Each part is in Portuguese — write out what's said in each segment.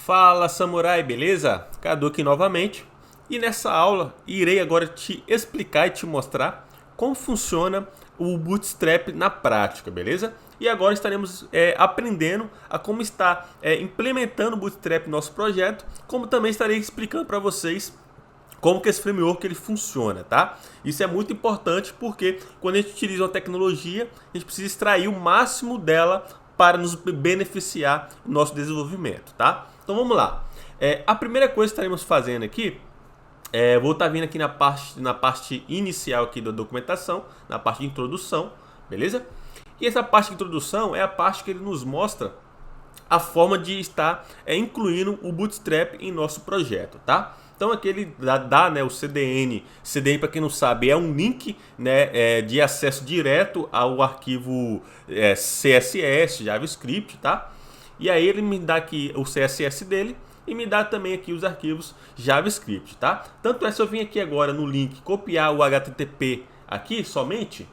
Fala samurai, beleza? Cadu aqui novamente e nessa aula irei agora te explicar e te mostrar como funciona o Bootstrap na prática, beleza? E agora estaremos aprendendo a como está implementando o Bootstrap no nosso projeto, como também estarei explicando para vocês como que esse framework ele funciona, tá? Isso é muito importante porque quando a gente utiliza uma tecnologia, a gente precisa extrair o máximo dela para nos beneficiar no nosso desenvolvimento, tá? Então vamos lá. A primeira coisa que estaremos fazendo aqui, vou estar vindo aqui na parte inicial aqui da documentação, na parte de introdução, beleza? E essa parte de introdução é a parte que ele nos mostra a forma de estar incluindo o Bootstrap em nosso projeto, tá? Então aqui ele dá né, o CDN. CDN, para quem não sabe, é um link né, de acesso direto ao arquivo CSS, JavaScript, tá? E aí ele me dá aqui o CSS dele e me dá também aqui os arquivos JavaScript, tá? Tanto é, se eu vim aqui agora no link copiar o HTTP aqui somente,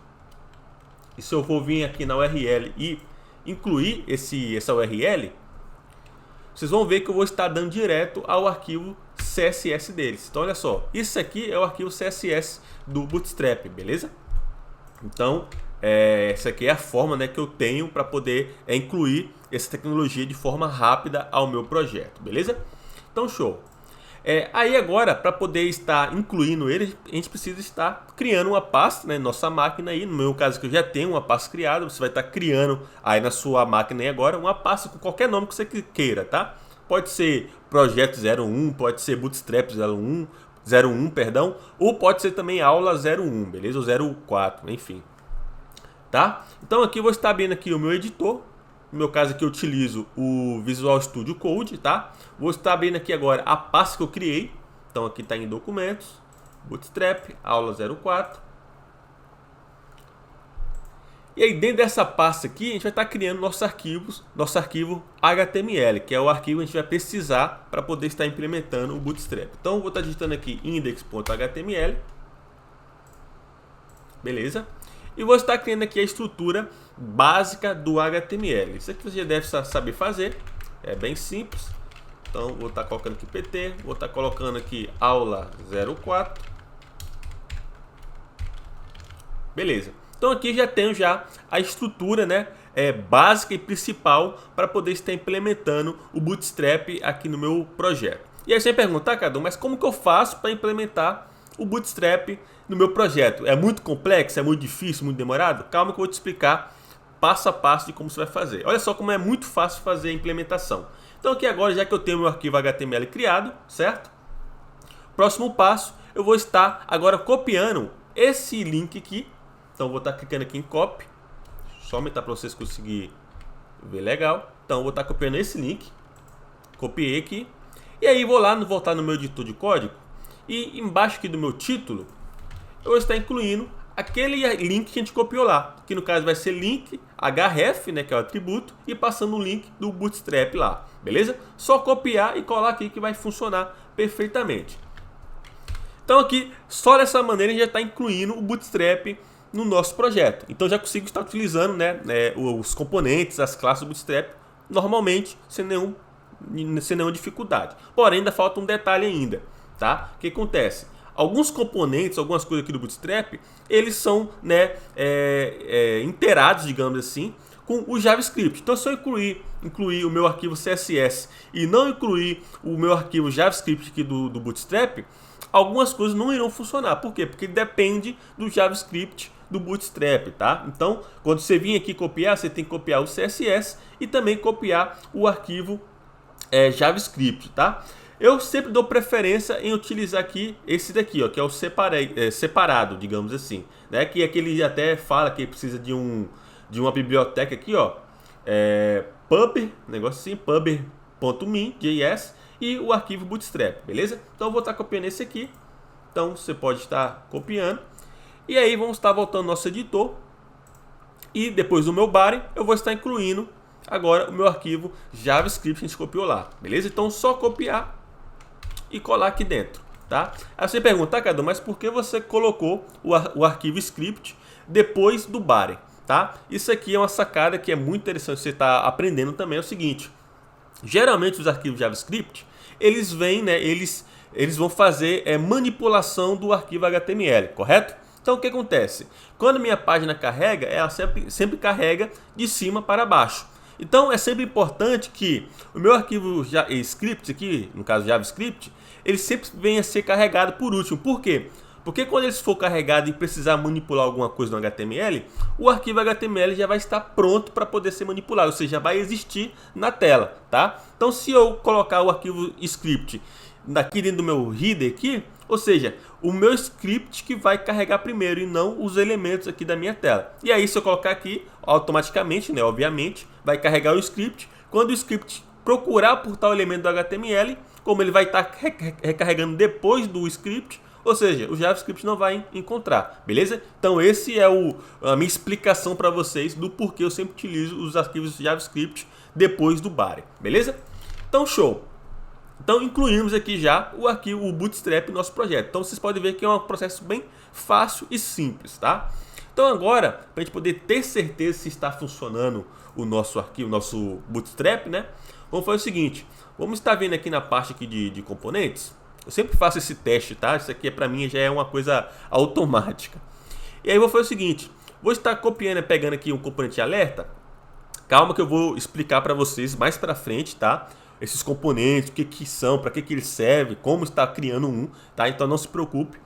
e se eu for vir aqui na URL e incluir essa URL, vocês vão ver que eu vou estar dando direto ao arquivo CSS deles. Então olha só, isso aqui é o arquivo CSS do Bootstrap, beleza? Então essa aqui é a forma né, que eu tenho para poder incluir essa tecnologia de forma rápida ao meu projeto, beleza? Então show. Aí agora, para poder estar incluindo ele, a gente precisa estar criando uma pasta né, na nossa máquina aí. No meu caso que eu já tenho uma pasta criada, você vai estar criando aí na sua máquina aí agora uma pasta com qualquer nome que você queira, tá? Pode ser Projeto 01, pode ser Bootstrap 01, perdão, ou pode ser também Aula 01, beleza? Ou 04, enfim. Tá? Então aqui eu vou estar abrindo aqui o meu editor. No meu caso aqui eu utilizo o Visual Studio Code, tá? Vou estar abrindo aqui agora a pasta que eu criei. Então aqui está em documentos, Bootstrap, aula 04. E aí dentro dessa pasta aqui a gente vai estar criando nosso arquivo HTML, que é o arquivo que a gente vai precisar para poder estar implementando o Bootstrap. Então eu vou estar digitando aqui index.html. Beleza? E vou estar criando aqui a estrutura básica do HTML. Isso aqui você já deve saber fazer. É bem simples. Então vou estar colocando aqui PT. Vou estar colocando aqui aula 04. Beleza. Então aqui já tenho a estrutura né, básica e principal para poder estar implementando o Bootstrap aqui no meu projeto. E aí você pergunta, Cadu, mas como que eu faço para implementar o Bootstrap no meu projeto? É muito complexo? É muito difícil? Muito demorado? Calma que eu vou te explicar passo a passo de como você vai fazer. Olha só como é muito fácil fazer a implementação. Então aqui agora, já que eu tenho meu arquivo HTML criado, certo? Próximo passo, eu vou estar agora copiando esse link aqui. Então vou estar clicando aqui em copy. Só aumentar para vocês conseguirem ver legal. Então vou estar copiando esse link. Copiei aqui. E aí vou lá voltar no meu editor de código. E embaixo aqui do meu título, eu vou estar incluindo aquele link que a gente copiou lá. Que no caso vai ser link href, né, que é o atributo, e passando o link do Bootstrap lá. Beleza? Só copiar e colar aqui que vai funcionar perfeitamente. Então aqui, só dessa maneira a gente já está incluindo o Bootstrap no nosso projeto. Então já consigo estar utilizando né, os componentes, as classes do Bootstrap normalmente, sem nenhuma dificuldade. Porém, ainda falta um detalhe ainda. Tá? O que acontece? Alguns componentes, algumas coisas aqui do Bootstrap, eles são né, inteirados, digamos assim, com o JavaScript. Então, se eu incluir o meu arquivo CSS e não incluir o meu arquivo JavaScript aqui do Bootstrap, algumas coisas não irão funcionar. Por quê? Porque depende do JavaScript do Bootstrap, tá? Então, quando você vir aqui copiar, você tem que copiar o CSS e também copiar o arquivo JavaScript, tá? Eu sempre dou preferência em utilizar aqui esse daqui, ó, que é o separado, digamos assim, né? Que ele até fala que precisa de uma biblioteca aqui, ó, pub, negócio assim, pub.min.js e o arquivo Bootstrap, beleza? Então eu vou estar copiando esse aqui. Então você pode estar copiando. E aí vamos estar voltando ao nosso editor. E depois do meu body, eu vou estar incluindo agora o meu arquivo JavaScript que a gente copiou lá, beleza? Então só copiar e colar aqui dentro, tá? Aí você pergunta, Cadu, mas por que você colocou o arquivo script depois do body, tá? Isso aqui é uma sacada que é muito interessante você estar aprendendo também, é o seguinte: Geralmente os arquivos JavaScript, eles vêm, né, eles vão fazer manipulação do arquivo HTML, correto? Então o que acontece? Quando minha página carrega, ela sempre carrega de cima para baixo. Então é sempre importante que o meu arquivo script aqui, no caso JavaScript, ele sempre venha a ser carregado por último. Por quê? Porque quando ele for carregado e precisar manipular alguma coisa no HTML, o arquivo HTML já vai estar pronto para poder ser manipulado, ou seja, já vai existir na tela, tá? Então se eu colocar o arquivo script aqui dentro do meu header aqui, ou seja, o meu script que vai carregar primeiro e não os elementos aqui da minha tela. E aí se eu colocar aqui, automaticamente, né, obviamente, vai carregar o script. Quando o script procurar por tal elemento do HTML, como ele vai estar recarregando depois do script, ou seja, o JavaScript não vai encontrar, beleza? Então esse é a minha explicação para vocês do porquê eu sempre utilizo os arquivos JavaScript depois do body, beleza? Então show! Então incluímos aqui já o arquivo, o Bootstrap no nosso projeto. Então vocês podem ver que é um processo bem fácil e simples, tá? Então agora, para a gente poder ter certeza se está funcionando o nosso arquivo, o nosso Bootstrap, né? Vamos fazer o seguinte, vamos estar vendo aqui na parte aqui de componentes. Eu sempre faço esse teste, tá? Isso aqui para mim já é uma coisa automática. E aí eu vou fazer o seguinte, vou estar copiando e pegando aqui um componente de alerta. Calma que eu vou explicar para vocês mais para frente, tá? Esses componentes, o que são, para que eles servem, como está criando um, tá? Então não se preocupe.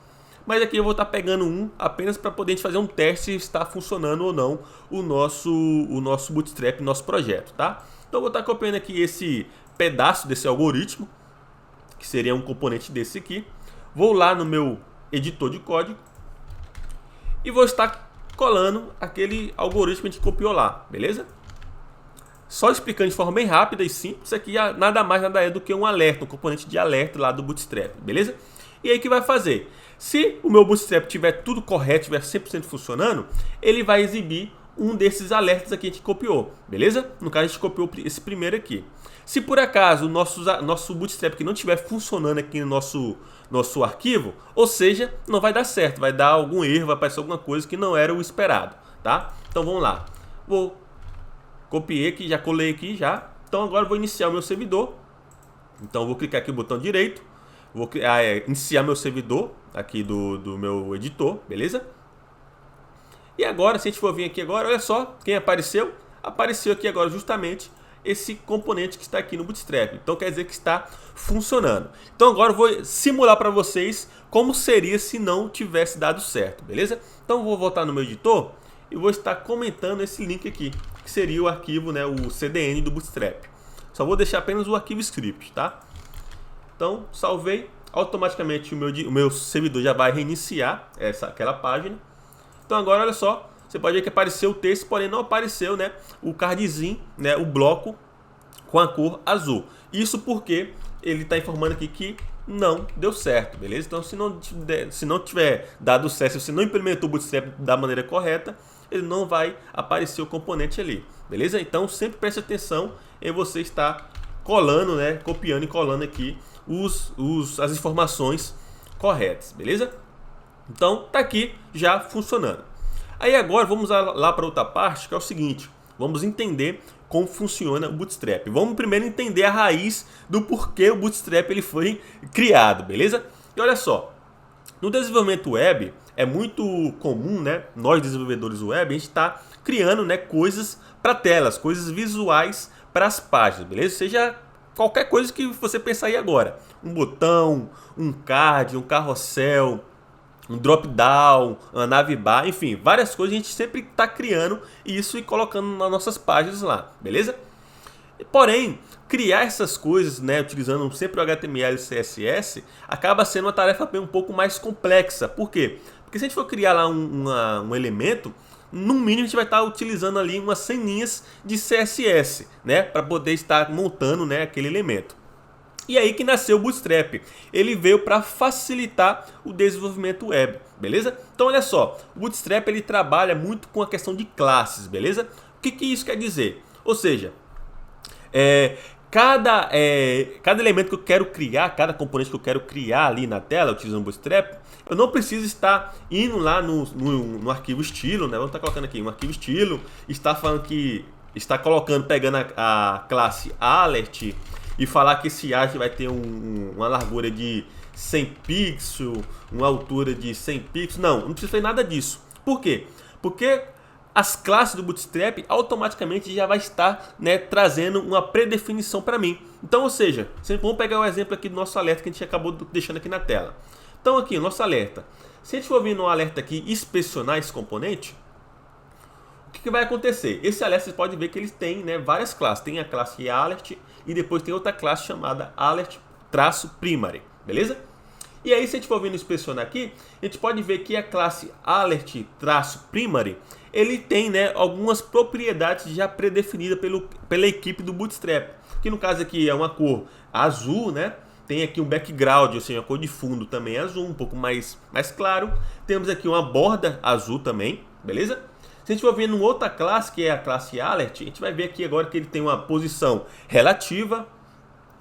Mas aqui eu vou estar pegando um apenas para poder fazer um teste se está funcionando ou não o nosso Bootstrap, nosso projeto, tá? Então eu vou estar copiando aqui esse pedaço desse algoritmo, que seria um componente desse aqui. Vou lá no meu editor de código e vou estar colando aquele algoritmo que a gente copiou lá, beleza? Só explicando de forma bem rápida e simples, isso aqui nada mais nada é do que um alerta, um componente de alerta lá do Bootstrap, beleza? E aí o que vai fazer? Se o meu Bootstrap tiver tudo correto, tiver 100% funcionando, ele vai exibir um desses alertas aqui que a gente copiou, beleza? No caso a gente copiou esse primeiro aqui. Se por acaso o nosso Bootstrap que não estiver funcionando aqui no nosso arquivo, ou seja, não vai dar certo, vai dar algum erro, vai aparecer alguma coisa que não era o esperado, tá? Então vamos lá. Copiei aqui, já colei aqui já. Então agora eu vou iniciar o meu servidor. Então eu vou clicar aqui no botão direito. Vou iniciar meu servidor aqui do meu editor, beleza? E agora, se a gente for vir aqui agora, olha só quem apareceu. Apareceu aqui agora justamente esse componente que está aqui no Bootstrap. Então quer dizer que está funcionando. Então agora eu vou simular para vocês como seria se não tivesse dado certo, beleza? Então eu vou voltar no meu editor e vou estar comentando esse link aqui, que seria o arquivo, né, o CDN do Bootstrap. Só vou deixar apenas o arquivo script, tá? Então, salvei. Automaticamente o meu servidor já vai reiniciar aquela página. Então agora, olha só, você pode ver que apareceu o texto, porém não apareceu, né, o cardzinho, né, o bloco com a cor azul. Isso porque ele está informando aqui que não deu certo, beleza? Então se não tiver dado certo, se você não implementou o Bootstrap da maneira correta, ele não vai aparecer o componente ali, beleza? Então sempre preste atenção em você estar colando, né, copiando e colando aqui as informações corretas, beleza? Então tá aqui já funcionando. Aí agora vamos lá para outra parte, que é o seguinte, vamos entender como funciona o Bootstrap. Vamos primeiro entender a raiz do porquê o Bootstrap ele foi criado, beleza? E olha só, no desenvolvimento web é muito comum, né, nós desenvolvedores web, a gente está criando, né, coisas para telas, coisas visuais para as páginas, beleza? Seja qualquer coisa que você pensar aí agora, um botão, um card, um carrossel, um drop down, uma navbar, enfim, várias coisas a gente sempre está criando isso e colocando nas nossas páginas lá, beleza? Porém, criar essas coisas, né, utilizando sempre o HTML e CSS, acaba sendo uma tarefa um pouco mais complexa. Por quê? Porque se a gente for criar lá um elemento, no mínimo a gente vai estar utilizando ali umas 100 linhas de CSS, né, para poder estar montando, né, aquele elemento. E aí que nasceu o Bootstrap. Ele veio para facilitar o desenvolvimento web, beleza? Então olha só, o Bootstrap ele trabalha muito com a questão de classes, beleza? O que isso quer dizer? Ou seja, cada elemento que eu quero criar, cada componente que eu quero criar ali na tela, utilizando o Bootstrap, eu não preciso estar indo lá no arquivo estilo, né? Vamos estar colocando aqui um arquivo estilo, está falando que estar colocando, pegando a classe alert e falar que esse agent vai ter uma largura de 100 pixels, uma altura de 100 pixels. Não precisa fazer nada disso. Por quê? Porque as classes do Bootstrap automaticamente já vai estar, né, trazendo uma predefinição para mim. Então, ou seja, vamos pegar o exemplo aqui do nosso alerta que a gente acabou deixando aqui na tela. Então aqui, o nosso alerta. Se a gente for vir no alerta aqui, inspecionar esse componente, o que vai acontecer? Esse alerta, você pode ver que eles têm, né, várias classes. Tem a classe alert e depois tem outra classe chamada alert-primary, beleza? E aí, se a gente for vir no inspecionar aqui, a gente pode ver que a classe alert-primary, ele tem, né, algumas propriedades já predefinidas pela equipe do Bootstrap. Que no caso aqui é uma cor azul, né? Tem aqui um background, ou seja, a cor de fundo também é azul, um pouco mais claro. Temos aqui uma borda azul também, beleza? Se a gente for ver numa outra classe, que é a classe alert, a gente vai ver aqui agora que ele tem uma posição relativa.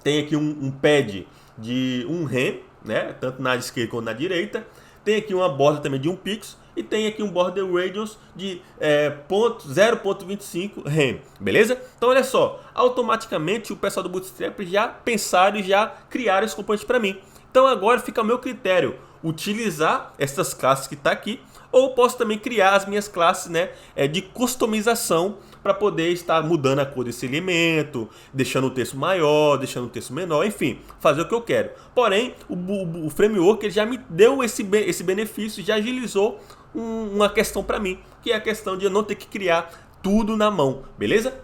Tem aqui um pad de 1 rem, né? Tanto na esquerda quanto na direita. Tem aqui uma borda também de 1 pixel. E tem aqui um border radius de 0.25 rem, beleza? Então olha só, automaticamente o pessoal do Bootstrap já pensaram e já criaram esse componente para mim. Então agora fica ao meu critério utilizar essas classes que está aqui, ou posso também criar as minhas classes, né, de customização para poder estar mudando a cor desse elemento, deixando o texto maior, deixando o texto menor, enfim, fazer o que eu quero. Porém, o framework ele já me deu esse benefício, já agilizou uma questão para mim, que é a questão de eu não ter que criar tudo na mão, beleza?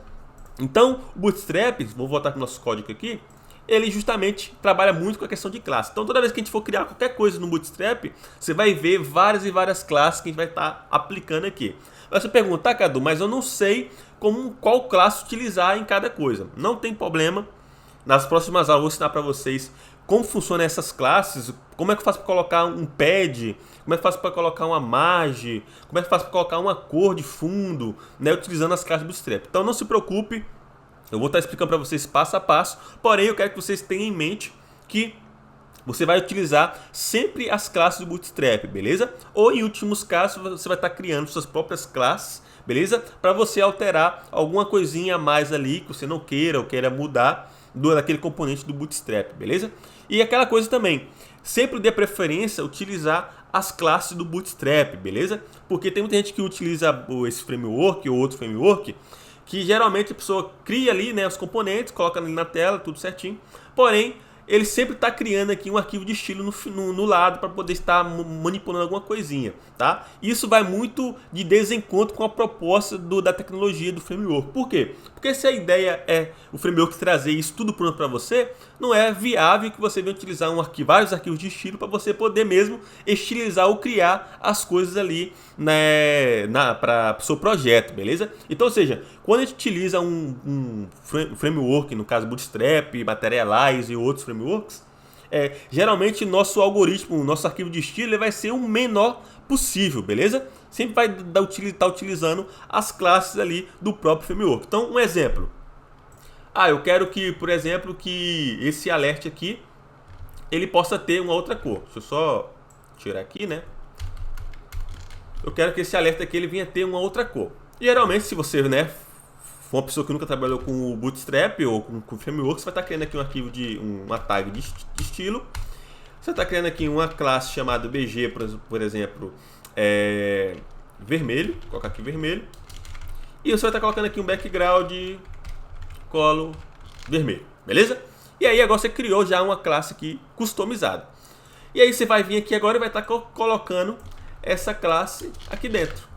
Então, o Bootstrap, vou voltar para o nosso código aqui, ele justamente trabalha muito com a questão de classe. Então, toda vez que a gente for criar qualquer coisa no Bootstrap, você vai ver várias e várias classes que a gente vai estar aplicando aqui. Mas você pergunta, Cadu, mas eu não sei qual classe utilizar em cada coisa. Não tem problema. Nas próximas aulas eu vou ensinar para vocês como funcionam essas classes, como é que eu faço para colocar um pad, como é que eu faço para colocar uma margem, como é que eu faço para colocar uma cor de fundo, né, utilizando as classes do Bootstrap. Então não se preocupe, eu vou estar explicando para vocês passo a passo, porém eu quero que vocês tenham em mente que você vai utilizar sempre as classes do Bootstrap, beleza? Ou em últimos casos você vai estar criando suas próprias classes, beleza? Para você alterar alguma coisinha a mais ali que você não queira ou queira mudar daquele componente do Bootstrap, beleza? E aquela coisa também, sempre dê preferência utilizar as classes do Bootstrap, beleza? Porque tem muita gente que utiliza esse framework ou outro framework, que geralmente a pessoa cria ali, né, os componentes, coloca ali na tela, tudo certinho, porém ele sempre está criando aqui um arquivo de estilo no lado para poder estar manipulando alguma coisinha, tá? Isso vai muito de desencontro com a proposta da tecnologia do framework. Por quê? Porque se a ideia é o framework trazer isso tudo pronto para você, não é viável que você venha utilizar vários arquivos de estilo para você poder mesmo estilizar ou criar as coisas ali, né, para o seu projeto, beleza? Então, ou seja, quando a gente utiliza um framework, no caso Bootstrap, Materialize e outros frameworks, geralmente nosso algoritmo, nosso arquivo de estilo, ele vai ser o menor possível, beleza? Sempre vai estar utilizando as classes ali do próprio framework. Então, um exemplo. Eu quero que, por exemplo, que esse alert aqui, ele possa ter uma outra cor. Deixa eu só tirar aqui, né? Eu quero que esse alerta aqui ele venha ter uma outra cor. Geralmente, se você, né, for uma pessoa que nunca trabalhou com o Bootstrap ou com o framework, você vai estar criando aqui um arquivo uma tag de estilo. Você está criando aqui uma classe chamada BG, por exemplo, vermelho. Vou colocar aqui vermelho. E você vai estar colocando aqui um background color vermelho, beleza? E aí agora você criou já uma classe aqui customizada. E aí você vai vir aqui agora e vai estar colocando essa classe aqui dentro,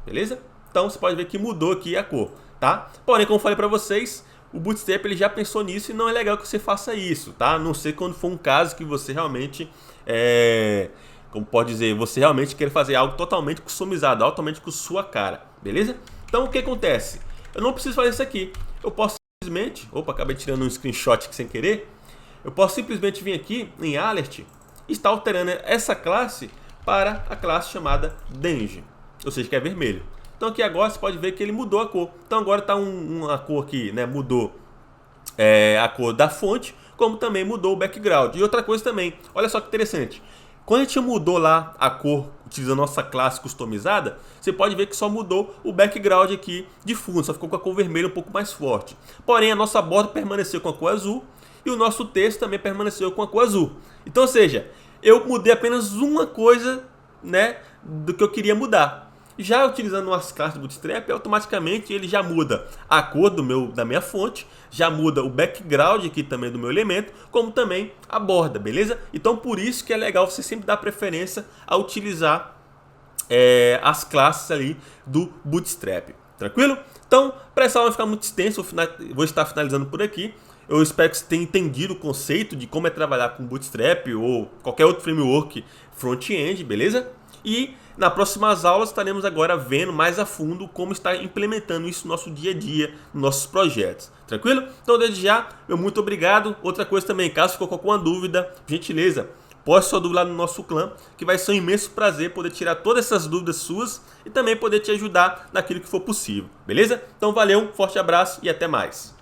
beleza? Então você pode ver que mudou aqui a cor, tá? Porém, como eu falei para vocês, o Bootstrap ele já pensou nisso e não é legal que você faça isso, tá? A não ser quando for um caso que você realmente, como pode dizer, você realmente quer fazer algo totalmente customizado, altamente com sua cara, beleza? Então o que acontece? Eu não preciso fazer isso aqui, eu posso simplesmente, acabei tirando um screenshot aqui sem querer, eu posso simplesmente vir aqui em alert e estar alterando essa classe para a classe chamada Denge, ou seja, que é vermelho. Então aqui agora você pode ver que ele mudou a cor. Então agora está uma cor aqui, né? Mudou a cor da fonte, como também mudou o background. E outra coisa também, olha só que interessante. Quando a gente mudou lá a cor utilizando nossa classe customizada, você pode ver que só mudou o background aqui de fundo, só ficou com a cor vermelha um pouco mais forte. Porém, a nossa borda permaneceu com a cor azul e o nosso texto também permaneceu com a cor azul. Então, ou seja, eu mudei apenas uma coisa, né, do que eu queria mudar. Já utilizando as classes do Bootstrap, automaticamente ele já muda a cor da minha fonte, já muda o background aqui também do meu elemento, como também a borda, beleza? Então por isso que é legal você sempre dar preferência a utilizar as classes ali do Bootstrap, tranquilo? Então, para essa aula não ficar muito extenso, vou estar finalizando por aqui. Eu espero que você tenha entendido o conceito de como é trabalhar com Bootstrap ou qualquer outro framework front-end, beleza? E nas próximas aulas estaremos agora vendo mais a fundo como estar implementando isso no nosso dia a dia, nos nossos projetos. Tranquilo? Então desde já, meu muito obrigado. Outra coisa também, caso ficou com alguma dúvida, por gentileza, poste sua dúvida lá no nosso clã, que vai ser um imenso prazer poder tirar todas essas dúvidas suas e também poder te ajudar naquilo que for possível. Beleza? Então valeu, um forte abraço e até mais.